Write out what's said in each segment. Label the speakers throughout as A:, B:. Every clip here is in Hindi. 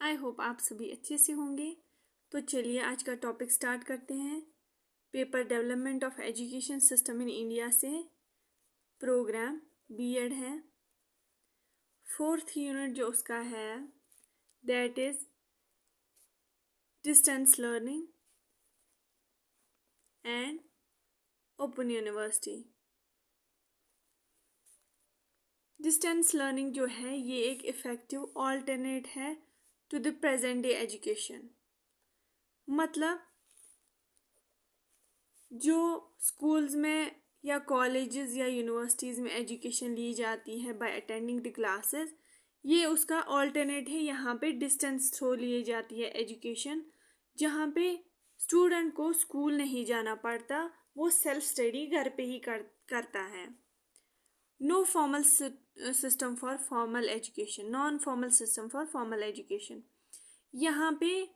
A: आई होप आप सभी अच्छे से होंगे। तो चलिए आज का टॉपिक स्टार्ट करते हैं। Paper development of education system in India से प्रोग्राम बीएड है। 4th यूनिट जो उसका है that is distance learning and open university. Distance learning जो है ये एक इफ़ेक्टिव ऑल्टरनेट है to the present day education. मतलब जो स्कूल्स में या कॉलेजेस या यूनिवर्सिटीज़ में एजुकेशन ली जाती है बाय अटेंडिंग द क्लासेस, ये उसका ऑल्टरनेट है। यहाँ पे डिस्टेंस थ्रू ली जाती है एजुकेशन, जहाँ पे स्टूडेंट को स्कूल नहीं जाना पड़ता, वो सेल्फ स्टडी घर पे ही करता है। No formal system for formal education, non formal system for formal education. यहाँ पे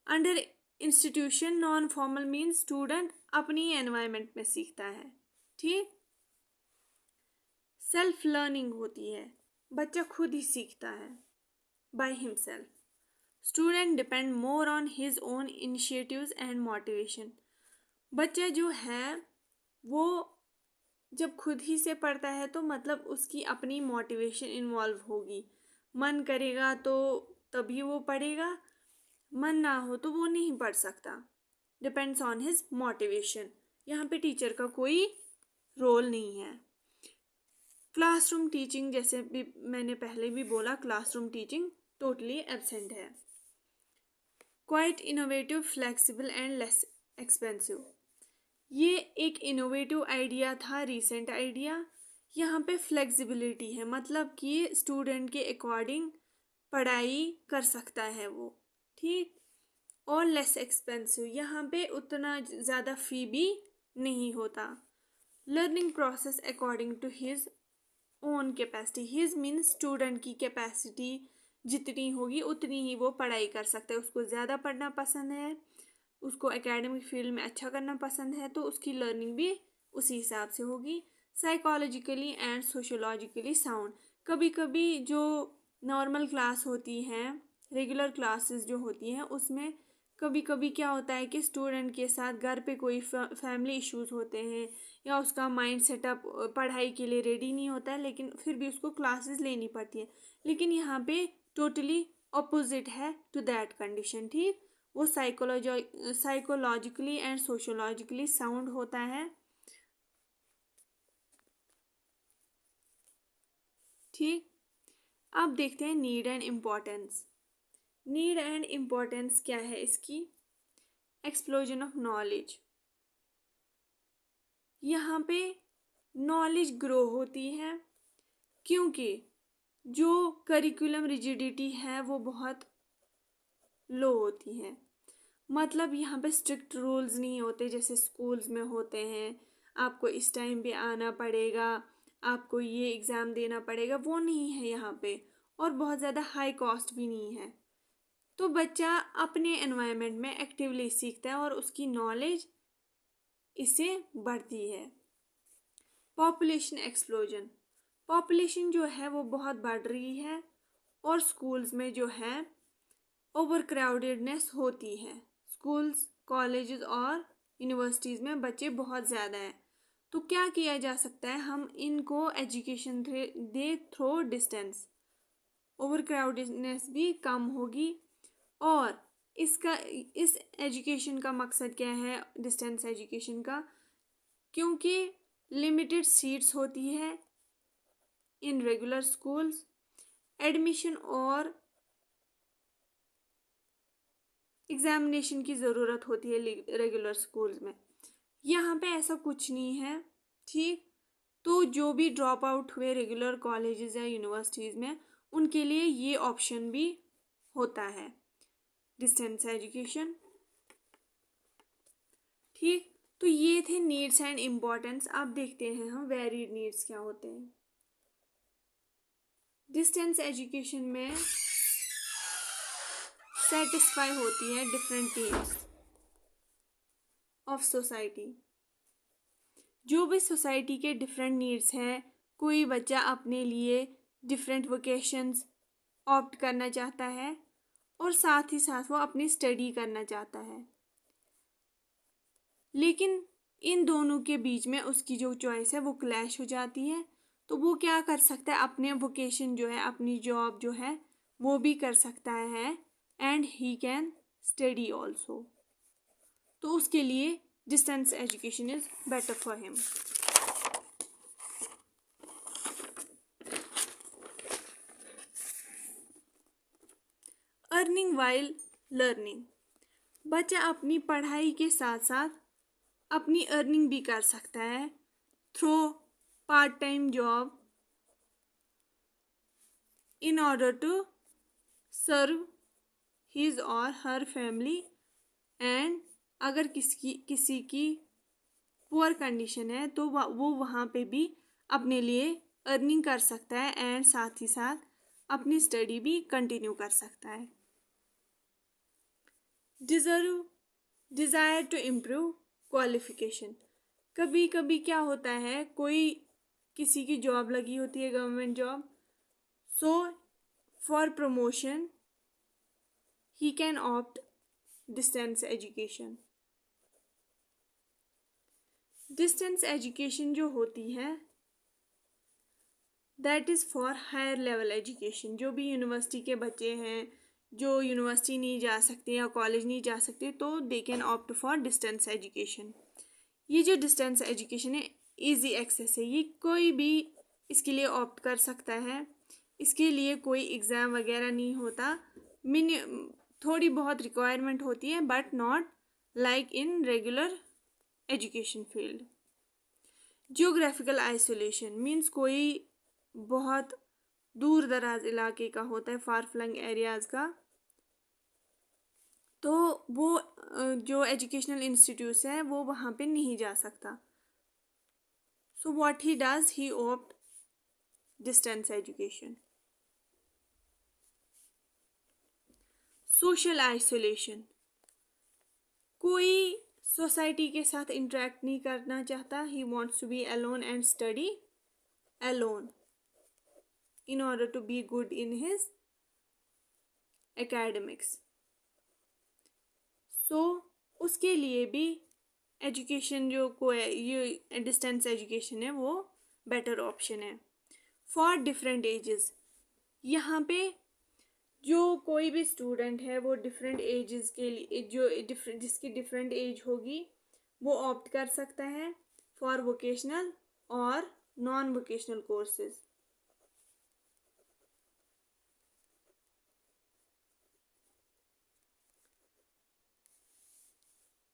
A: under institution non formal means student अपनी एनवायरनमेंट में सीखता है। ठीक, सेल्फ लर्निंग होती है, बच्चा खुद ही सीखता है by himself. Student depend more on his own initiatives and motivation. बच्चा जो है वो जब खुद ही से पढ़ता है तो मतलब उसकी अपनी मोटिवेशन इन्वॉल्व होगी। मन करेगा तो तभी वो पढ़ेगा, मन ना हो तो वो नहीं पढ़ सकता। Depends on his motivation. यहाँ पे टीचर का कोई रोल नहीं है। क्लासरूम टीचिंग, जैसे भी मैंने पहले भी बोला, क्लासरूम टीचिंग टोटली एब्सेंट है। Quite innovative, flexible and less expensive. ये एक इनोवेटिव आइडिया था, रीसेंट आइडिया। यहाँ पे फ्लेक्सिबिलिटी है, मतलब कि स्टूडेंट के अकॉर्डिंग पढ़ाई कर सकता है वो। ठीक, और लेस एक्सपेंसिव, यहाँ पे उतना ज़्यादा फ़ी भी नहीं होता। Learning process according to his own capacity. His means student की कैपेसिटी जितनी होगी उतनी ही वो पढ़ाई कर सकता है। उसको ज़्यादा पढ़ना पसंद है, उसको एकेडमिक फील्ड में अच्छा करना पसंद है, तो उसकी लर्निंग भी उसी हिसाब से होगी। Psychologically and sociologically sound. कभी कभी जो नॉर्मल क्लास होती हैं, रेगुलर क्लासेस जो होती हैं, उसमें कभी कभी क्या होता है कि स्टूडेंट के साथ घर पे कोई फैमिली इश्यूज होते हैं या उसका माइंड सेटअप पढ़ाई के लिए रेडी नहीं होता है, लेकिन फिर भी उसको क्लासेस लेनी पड़ती है। लेकिन यहाँ पे टोटली ऑपोजिट है टू दैट कंडीशन। ठीक, वो साइकोलॉजिकली एंड सोशोलॉजिकली साउंड होता है। ठीक, अब देखते हैं need and importance. Need and importance क्या है इसकी? Explosion of knowledge. यहाँ पे नॉलेज ग्रो होती है क्योंकि जो करिकुलम रिजिडिटी है वो बहुत लो होती है। मतलब यहाँ पे स्ट्रिक्ट रूल्स नहीं होते जैसे स्कूल्स में होते हैं, आपको इस टाइम पे आना पड़ेगा, आपको ये एग्ज़ाम देना पड़ेगा, वो नहीं है यहाँ पे। और बहुत ज़्यादा हाई कॉस्ट भी नहीं है, तो बच्चा अपने एनवायरनमेंट में एक्टिवली सीखता है और उसकी नॉलेज इससे बढ़ती है। Population explosion. पॉपुलेशन जो है वो बहुत बढ़ रही है और स्कूल्स में जो है ओवर क्राउडेडनेस होती है। स्कूल्स, कॉलेजेस और यूनिवर्सिटीज़ में बच्चे बहुत ज़्यादा हैं, तो क्या किया जा सकता है? हम इनको एजुकेशन दे थ्रू डिस्टेंस, ओवर क्राउडेडनेस भी कम होगी। और इस एजुकेशन का मकसद क्या है डिस्टेंस एजुकेशन का? क्योंकि लिमिटेड सीट्स होती है इन रेगुलर स्कूल्स, एडमिशन और एग्जामिनेशन की ज़रूरत होती है रेगुलर स्कूल्स में। यहाँ पे ऐसा कुछ नहीं है। ठीक, तो जो भी ड्रॉप आउट हुए रेगुलर कॉलेजेस या यूनिवर्सिटीज़ में, उनके लिए ये ऑप्शन भी होता है, डिस्टेंस एजुकेशन। ठीक, तो ये थे नीड्स एंड इम्पोर्टेंस। अब देखते हैं हम वेरिड नीड्स क्या होते हैं। डिस्टेंस एजुकेशन में सेटिस्फाई होती है डिफरेंट नीड्स ऑफ सोसाइटी। जो भी सोसाइटी के डिफरेंट नीड्स हैं, कोई बच्चा अपने लिए डिफरेंट वोकेशंस ऑप्ट करना चाहता है और साथ ही साथ वो अपनी स्टडी करना चाहता है, लेकिन इन दोनों के बीच में उसकी जो चॉइस है वो क्लैश हो जाती है। तो वो क्या कर सकता है, अपने वोकेशन जो है, अपनी जॉब जो है वो भी कर सकता है, and he can study also. तो उसके लिए distance education is better for him. Earning while learning, बच्चा अपनी पढ़ाई के साथ साथ अपनी अर्निंग भी कर सकता है through part time job in order to serve his or her family, and अगर किसी की पुअर कंडीशन है तो वो वहाँ पे भी अपने लिए अर्निंग कर सकता है एंड साथ ही साथ अपनी स्टडी भी कंटिन्यू कर सकता है। डिज़ायर टू इम्प्रूव क्वालिफिकेशन, कभी कभी क्या होता है, कोई किसी की जॉब लगी होती है, government job, so for promotion he can opt distance education। distance education जो होती है that is for higher level education, जो भी यूनिवर्सिटी के बच्चे हैं जो यूनिवर्सिटी नहीं जा सकते या कॉलेज नहीं जा सकते, तो they can opt for distance education। ये जो distance education है easy access है, ये कोई भी इसके लिए ऑप्ट कर सकता है। इसके लिए कोई एग्ज़ाम वगैरह नहीं होता, थोड़ी बहुत रिक्वायरमेंट होती है but not like in regular education field. Geographical isolation means कोई बहुत दूर दराज इलाके का होता है, फार फ्लंग एरियाज़ का, तो वो जो एजुकेशनल इंस्टीट्यूट्स हैं वो वहाँ पे नहीं जा सकता। So what he does, he opt distance education. Social isolation, कोई सोसाइटी के साथ इंटरेक्ट नहीं करना चाहता, he wants to be alone and study alone in order to be good in his academics. So उसके लिए भी एजुकेशन ये डिस्टेंस एजुकेशन है वो बेटर ऑप्शन है। फॉर डिफरेंट एजेस, यहाँ पे जो कोई भी स्टूडेंट है वो डिफरेंट एजेस के लिए जिसकी डिफरेंट एज होगी वो ऑप्ट कर सकता है फॉर वोकेशनल और non vocational courses.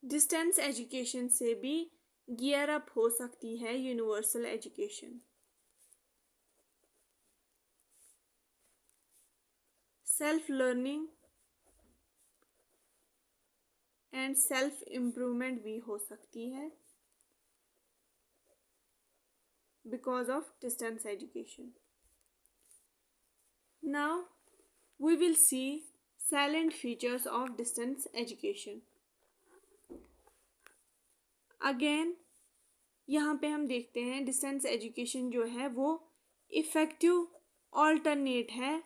A: Distance education से भी गियर अप हो सकती है universal education. Self learning and self improvement भी हो सकती है because of distance education. Now we will see silent features of distance education. Again यहाँ पे हम देखते हैं डिस्टेंस एजुकेशन जो है वो इफ़ेक्टिव ऑल्टरनेट है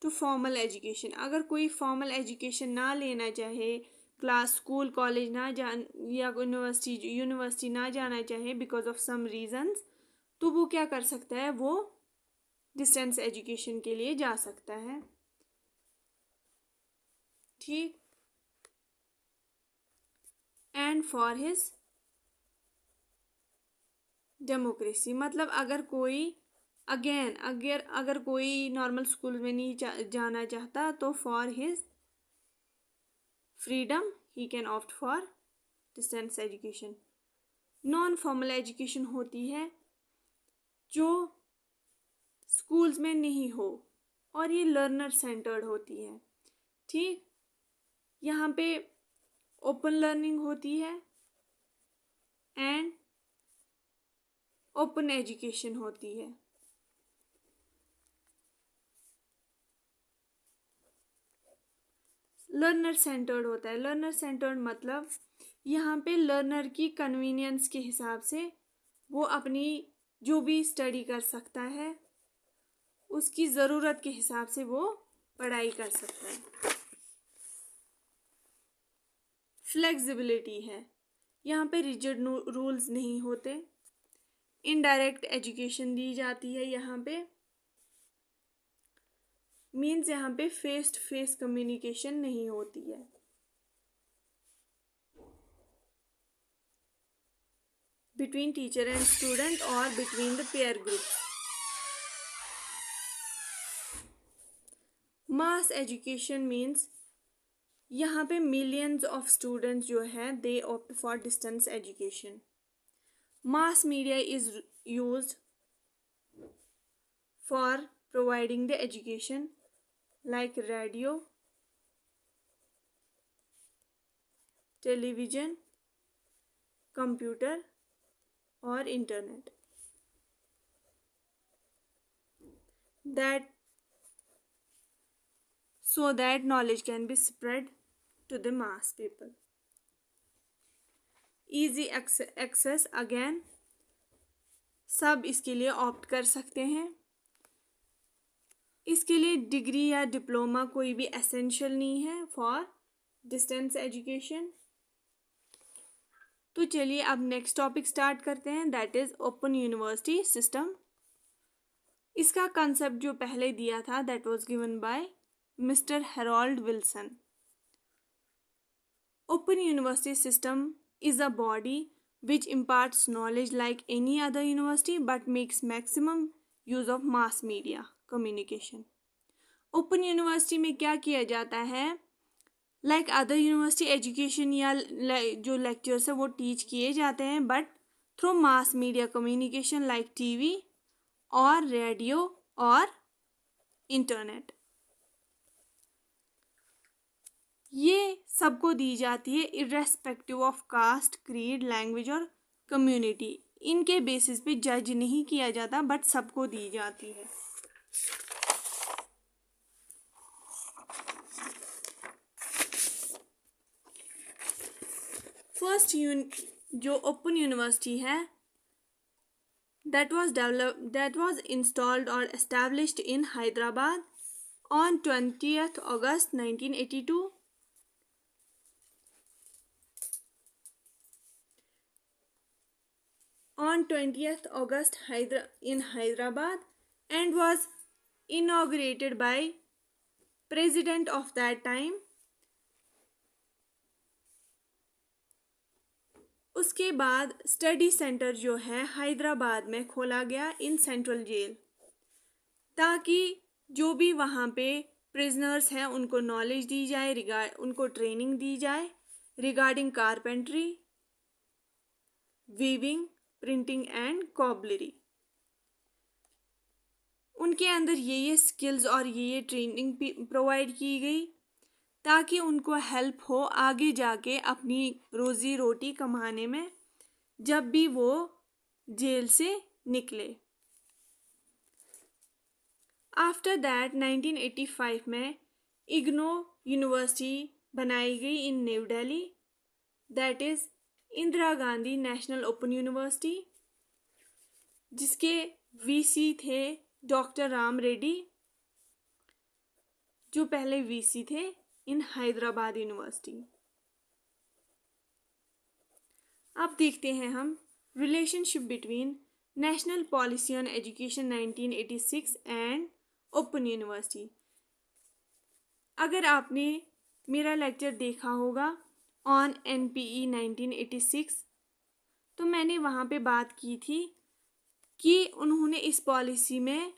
A: टू फॉर्मल एजुकेशन। अगर कोई फॉर्मल एजुकेशन ना लेना चाहे, क्लास स्कूल कॉलेज ना जान या यूनिवर्सिटी ना जाना चाहे बिकॉज ऑफ सम रीजंस, तो वो क्या कर सकता है, वो डिस्टेंस एजुकेशन के लिए जा सकता है। ठीक, एंड फॉर हिज डेमोक्रेसी, मतलब अगर कोई अगर कोई नॉर्मल स्कूल में नहीं जाना चाहता तो for his freedom he can opt for distance education. Non formal education होती है जो स्कूल्स में नहीं हो और ये लर्नर सेंटर्ड होती है। ठीक, यहाँ पे ओपन लर्निंग होती है एंड ओपन एजुकेशन होती है। लर्नर सेंटर्ड होता है। लर्नर सेंटर्ड मतलब यहाँ पे लर्नर की कन्वीनियंस के हिसाब से वो अपनी जो भी स्टडी कर सकता है उसकी ज़रूरत के हिसाब से वो पढ़ाई कर सकता है। फ्लेक्सिबिलिटी है, यहाँ पे रिजिड रूल्स नहीं होते। इनडायरेक्ट एजुकेशन दी जाती है यहाँ पे, मीन्स यहाँ पे फेस टू फेस कम्युनिकेशन नहीं होती है। बिटवीन टीचर एंड स्टूडेंट और between the pair group. Mass education means यहाँ पे मिलियंस ऑफ स्टूडेंट्स जो है दे opt for distance education. Mass media is used for providing the education like radio, television, computer or internet, that so that knowledge can be spread to the mass people. Easy access, again सब इसके लिए ऑप्ट कर सकते हैं। इसके लिए डिग्री या डिप्लोमा कोई भी एसेंशियल नहीं है फॉर डिस्टेंस एजुकेशन। तो चलिए अब नेक्स्ट टॉपिक स्टार्ट करते हैं, that is open university system. इसका कंसेप्ट जो पहले दिया था that was given by mister Harold Wilson. Open university system is a body which imparts knowledge like any other university but makes maximum use of mass media communication. Open university में क्या किया जाता है, लाइक अदर यूनिवर्सिटी एजुकेशन या जो लेक्चर्स है वो टीच किए जाते हैं but through mass media communication like TV और रेडियो और इंटरनेट। ये सबको दी जाती है irrespective of caste, creed, language और कम्युनिटी। इनके बेसिस पे जज नहीं किया जाता बट सबको दी जाती है। फर्स्ट जो ओपन यूनिवर्सिटी है दैट वाज इंस्टॉल्ड और established in Hyderabad on 20th August 1982। on 20th August in Hyderabad and was inaugurated by president of that time। उसके बाद स्टडी सेंटर जो है हैदराबाद में खोला गया इन सेंट्रल जेल, ताकि जो भी वहाँ पे प्रिजनर्स हैं उनको नॉलेज दी जाए, उनको ट्रेनिंग दी जाए regarding carpentry, weaving, printing and cobblery. उनके अंदर ये स्किल्स और ये ट्रेनिंग प्रोवाइड की गई ताकि उनको हेल्प हो आगे जाके अपनी रोजी रोटी कमाने में जब भी वो जेल से निकले। आफ्टर दैट 1985 में इग्नो यूनिवर्सिटी बनाई गई in new Delhi, that is Indira Gandhi national open university, जिसके वीसी थे डॉक्टर राम रेड्डी, जो पहले वीसी थे इन हैदराबाद यूनिवर्सिटी। अब देखते हैं हम relationship between national policy on education 1986 and open university. अगर आपने मेरा लेक्चर देखा होगा ऑन NPE 1986, तो मैंने वहाँ पे बात की थी कि उन्होंने इस पॉलिसी में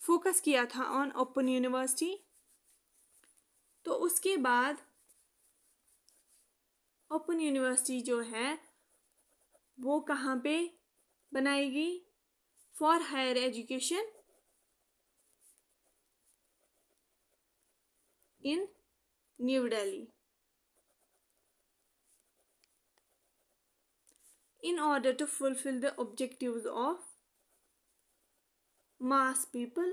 A: फोकस किया था ऑन ओपन यूनिवर्सिटी। तो उसके बाद ओपन यूनिवर्सिटी जो है वो कहाँ पे बनाई गई, for higher education in new Delhi. In order to fulfill the objectives of mass people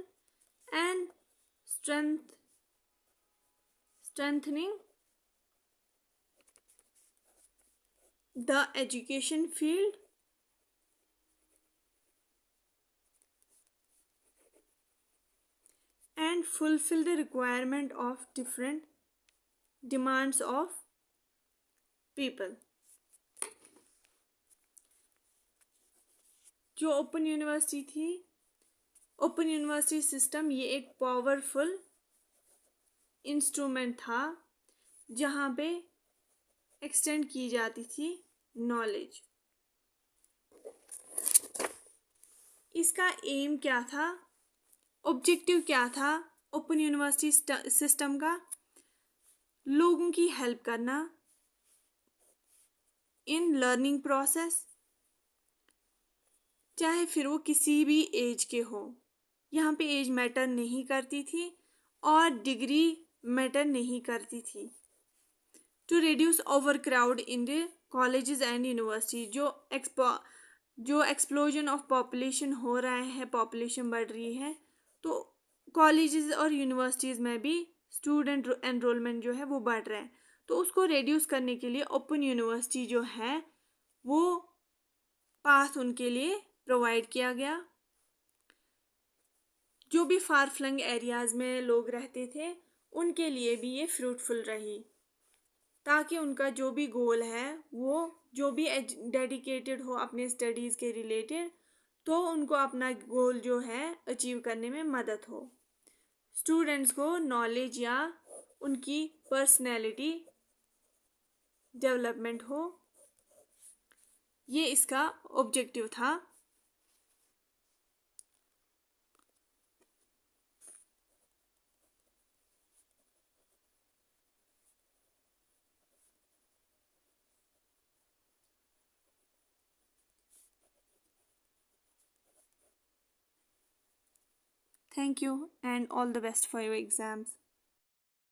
A: and strengthening the education field, and fulfill the requirement of different demands of people. जो ओपन यूनिवर्सिटी थी, ओपन यूनिवर्सिटी सिस्टम ये एक पावरफुल इंस्ट्रूमेंट था जहाँ पे एक्सटेंड की जाती थी नॉलेज। इसका एम क्या था, ऑब्जेक्टिव क्या था ओपन यूनिवर्सिटी सिस्टम का? लोगों की हेल्प करना इन लर्निंग प्रोसेस, चाहे फिर वो किसी भी एज के हो। यहाँ पे एज मैटर नहीं करती थी और डिग्री मैटर नहीं करती थी। To reduce over crowd in the colleges and university, जो एक्सप्लोजन ऑफ पॉपुलेशन हो रहा है, पॉपुलेशन बढ़ रही है, तो कॉलेजेस और यूनिवर्सिटीज़ में भी स्टूडेंट एनरोलमेंट जो है वो बढ़ रहा है। तो उसको रिड्यूस करने के लिए ओपन यूनिवर्सिटी जो है वो पाथ उनके लिए प्रोवाइड किया गया। जो भी फार फ्लंग एरियाज में लोग रहते थे उनके लिए भी ये फ्रूटफुल रही, ताकि उनका जो भी गोल है वो जो भी डेडिकेटेड हो अपने स्टडीज़ के रिलेटेड, तो उनको अपना गोल जो है अचीव करने में मदद हो। स्टूडेंट्स को नॉलेज या उनकी पर्सनैलिटी डेवलपमेंट हो, ये इसका ऑब्जेक्टिव था। Thank you and all the best for your exams.